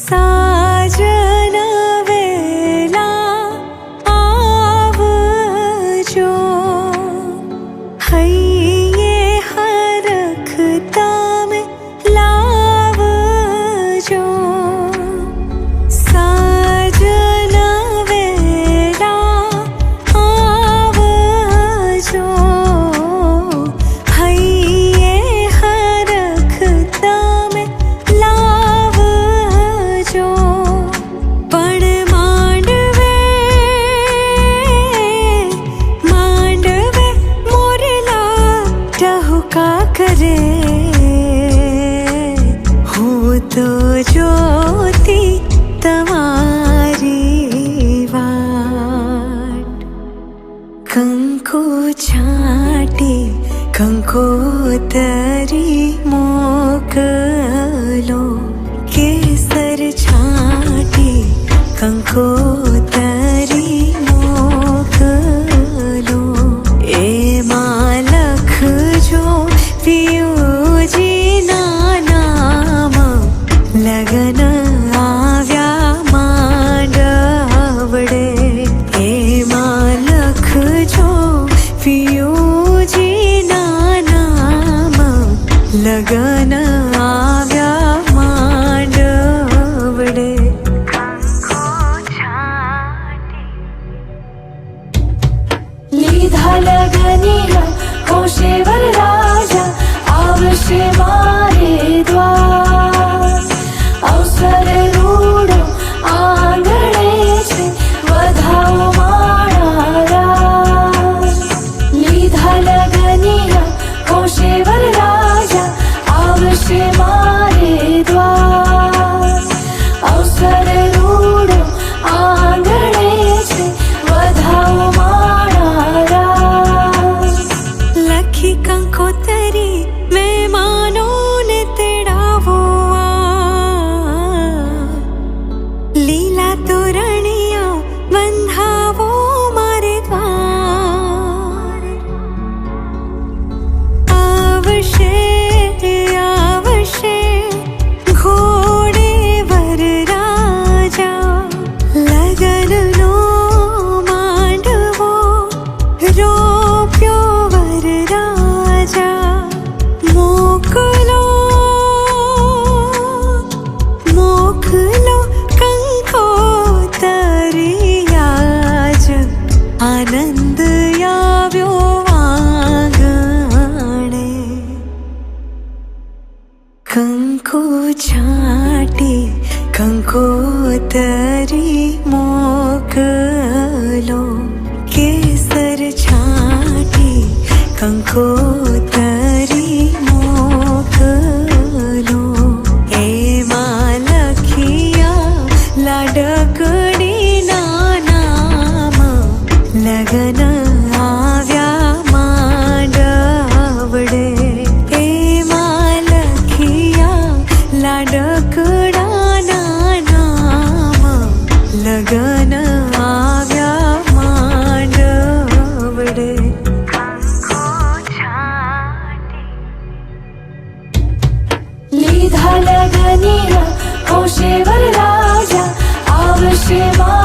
साजन वेला आवजो, हइये हरखता में लावजो। साजन वेला आवजो, हइये हरखता में लावजो। पण मांडवे मांडवे मोरला टहुका करे, हूँ तो जोती तमारी वाट। कंको छाटी कंकोतरी मोकलो, केसर छाटी कंकोतरी मोकलो। ए मालख जो पियूजी ना नाम, लगन आव्या मांडवड़े। ए मालख जो पियूजी ना नाम, लगन आव्या मांडवड़े। લીધા લગનીના હોશે વરરાજા, આવશે મારે દ્વાર. અવસર રૂડો આંગણે છે, વધાવો માણારા. લીધા લગનીના હોશે વરરાજા, આવશે મારે દ્વાર. અવસર રૂડો આંગણે છે, વધાવો માણારા. लखी कंकोतरी मेहमानों ने तेड़ावो आ, लीला तोरणिया बंधावो मारे द्वार. आवशे आवशे घोड़े वरराजा, लगननो मांडवो रोप्यो वरराजा. मोकलो मोकलो कंकोतरी आज, आनंद આવ્યો વાગણે. કંકો છાટી કંકોતરી મોકલો, કેસર છાટી કંકોતરી મોકલો. એમાં લખિયા લાડકડી ના નામ, લગન આવ્યા માંડવડે. એમાં લખિયા લાડકડા ના નામ, લગન આવ્યા માંડવડે. લીધા લગનીના હોશે વરરાજા, આવશે મારે